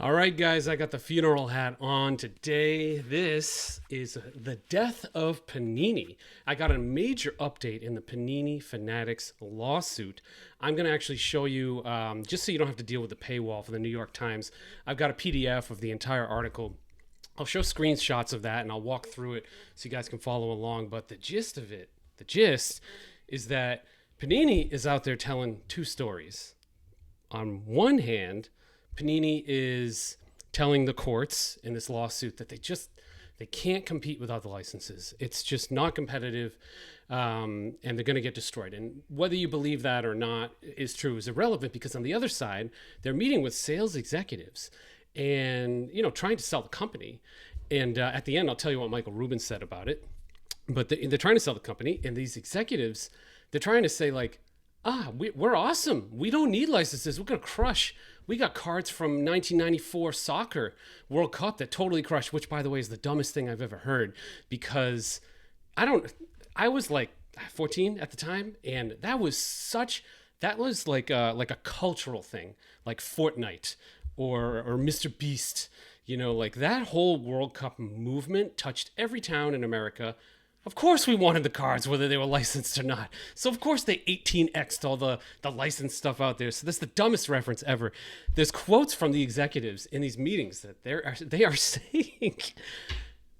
All right, guys, I got the funeral hat on today. This is the death of Panini. I got a major update in the Panini Fanatics lawsuit. I'm going to actually show you, just so you don't have to deal with the paywall for the New York Times, I've got a PDF of the entire article. I'll show screenshots of that and I'll walk through it so you guys can follow along. But the gist of it, the gist is that Panini is out there telling two stories. On one hand, Panini is telling the courts in this lawsuit that they can't compete without the licenses. It's just not competitive, and they're going to get destroyed. And whether you believe that or not is true is irrelevant, because on the other side, they're meeting with sales executives and trying to sell the company. And at the end, I'll tell you what Michael Rubin said about it. But they're trying to sell the company, and these executives, they're trying to say like, we're awesome. We don't need licenses. We're going to crush. We got cards from 1994 soccer World Cup that totally crushed, which, by the way, is the dumbest thing I've ever heard, because I was like 14 at the time, and that was like a cultural thing, like Fortnite or Mr. Beast. Like that whole World Cup movement touched every town in America. Of course we wanted the cards, whether they were licensed or not. So of course they 18x'd all the licensed stuff out there. So that's the dumbest reference ever. There's quotes from the executives in these meetings that they are saying,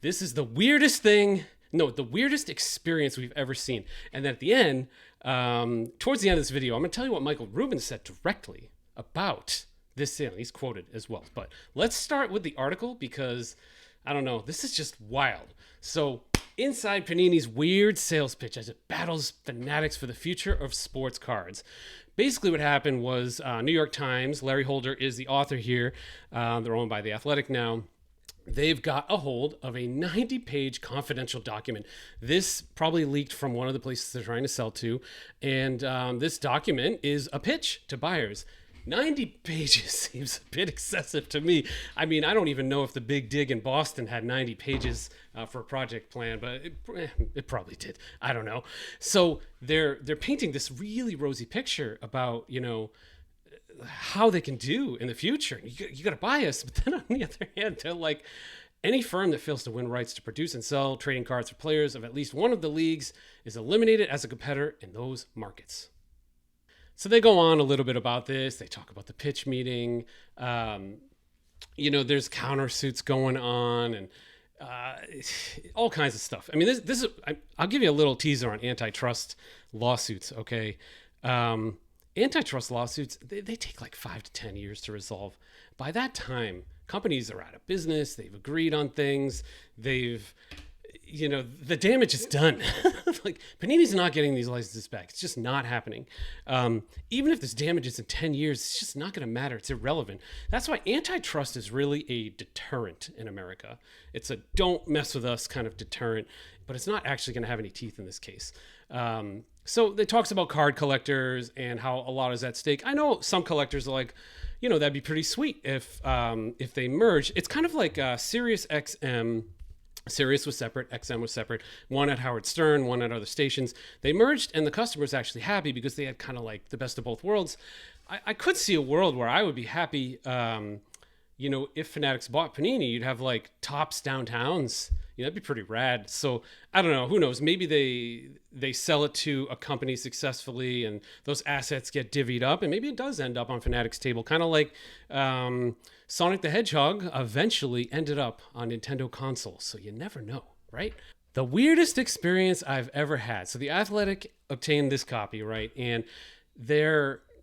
this is the weirdest experience we've ever seen. And then at the end, towards the end of this video, I'm going to tell you what Michael Rubin said directly about this sale. He's quoted as well. But let's start with the article, because I don't know, this is just wild. So inside Panini's weird sales pitch as it battles Fanatics for the future of sports cards. Basically what happened was New York Times, Larry Holder is the author here. They're owned by The Athletic now. They've got a hold of a 90-page confidential document. This probably leaked from one of the places they're trying to sell to. And this document is a pitch to buyers. 90 pages seems a bit excessive to me. I mean, I don't even know if the Big Dig in Boston had 90 pages for a project plan, but it probably did. I don't know. So they're painting this really rosy picture about, how they can do in the future. You got to buy us. But then on the other hand, they're like, any firm that fails to win rights to produce and sell trading cards for players of at least one of the leagues is eliminated as a competitor in those markets. So they go on a little bit about this. They talk about the pitch meeting. There's countersuits going on and all kinds of stuff. I mean, this is. I'll give you a little teaser on antitrust lawsuits. Okay, antitrust lawsuits they take like 5 to 10 years to resolve. By that time, companies are out of business. They've agreed on things. The damage is done. Like, Panini's not getting these licenses back. It's just not happening. Even if this damage is in 10 years, it's just not going to matter. It's irrelevant. That's why antitrust is really a deterrent in America. It's a don't mess with us kind of deterrent, but it's not actually going to have any teeth in this case. So they talks about card collectors and how a lot is at stake. I know some collectors are like, that'd be pretty sweet if they merge. It's kind of like Sirius XM. Sirius was separate, XM was separate, one at Howard Stern, one at other stations. They merged, and the customer was actually happy because they had kind of like the best of both worlds. I could see a world where I would be happy, if Fanatics bought Panini, you'd have like Tops downtowns. That'd be pretty rad. So I don't know, who knows? Maybe they sell it to a company successfully and those assets get divvied up, and maybe it does end up on Fanatics' table, kind of like Sonic the Hedgehog eventually ended up on Nintendo consoles. So you never know, right? The weirdest experience I've ever had. So The Athletic obtained this copy, right? And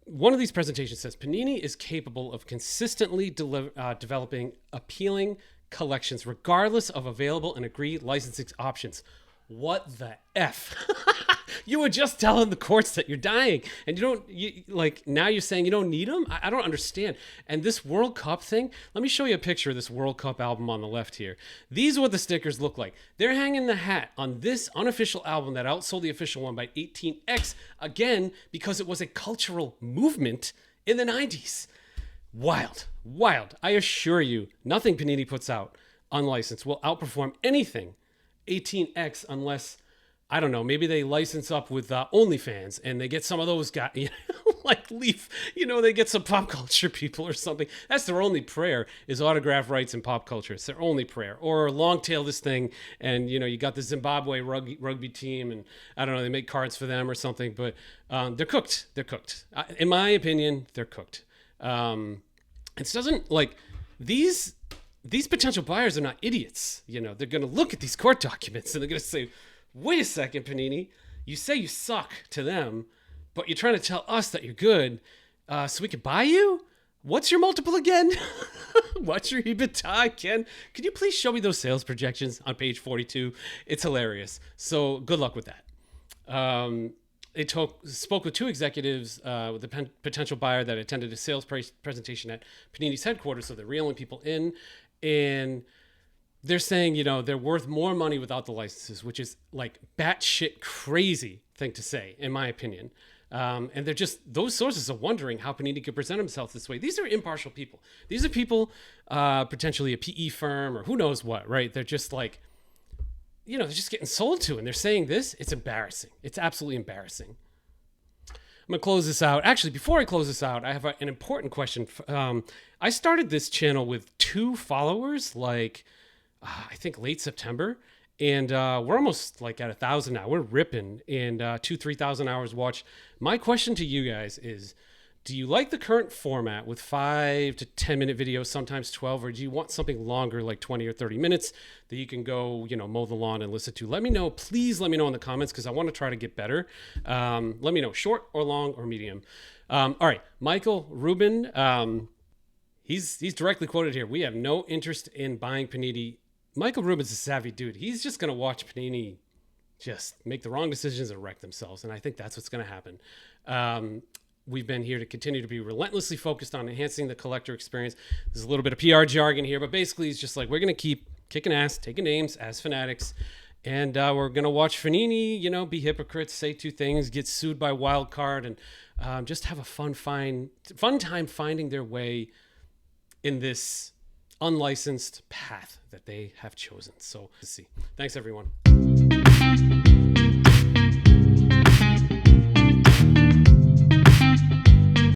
one of these presentations says Panini is capable of consistently developing appealing collections regardless of available and agreed licensing options. What the F? You were just telling the courts that you're dying, and now you're saying you don't need them? I don't understand. And this World Cup thing, let me show you a picture of this World Cup album on the left here. These are what the stickers look like. They're hanging the hat on this unofficial album that outsold the official one by 18x, again, because it was a cultural movement in the 90s. Wild. I assure you, nothing Panini puts out unlicensed will outperform anything 18x unless I don't know, maybe they license up with OnlyFans and they get some of those guys, like Leaf, they get some pop culture people or something. That's their only prayer, is autograph rights and pop culture. It's their only prayer. Or long tail this thing, and you got the Zimbabwe rugby team, and I don't know, they make cards for them or something. But they're cooked. They're cooked. In my opinion, they're cooked. It doesn't like these potential buyers are not idiots. They're going to look at these court documents and they're going to say, wait a second, Panini, you say you suck to them, but you're trying to tell us that you're good so we could buy you? What's your multiple again? What's your EBITDA again? Could you please show me those sales projections on page 42? It's hilarious. So good luck with that. They spoke with two executives with the potential buyer that attended a sales presentation at Panini's headquarters, so they're reeling people in. And they're saying, they're worth more money without the licenses, which is like batshit crazy thing to say, in my opinion. And they're just, those sources are wondering how Panini could present himself this way. These are impartial people. These are people, potentially a PE firm or who knows what, right? They're just like, they're just getting sold to, and they're saying this. It's embarrassing. It's absolutely embarrassing. I'm going to close this out. Actually, before I close this out, I have an important question. I started this channel with 2 followers, I think late September, and we're almost like at 1,000 now. We're ripping, and 3,000 hours watched. My question to you guys is, do you like the current format with 5 to 10 minute videos, sometimes 12, or do you want something longer, like 20 or 30 minutes that you can go, mow the lawn and listen to? Let me know. Please let me know in the comments, because I want to try to get better. Let me know, short or long or medium. All right, Michael Rubin, he's directly quoted here. We have no interest in buying Panini. Michael Rubin's a savvy dude. He's just going to watch Panini just make the wrong decisions and wreck themselves. And I think that's what's going to happen. We've been here to continue to be relentlessly focused on enhancing the collector experience. There's a little bit of PR jargon here, but basically it's just like, we're going to keep kicking ass, taking names as Fanatics. And we're going to watch Fanini, be hypocrites, say 2 things, get sued by Wildcard, and just have a fun time finding their way in this unlicensed path that they have chosen. So, let's see. Thanks, everyone.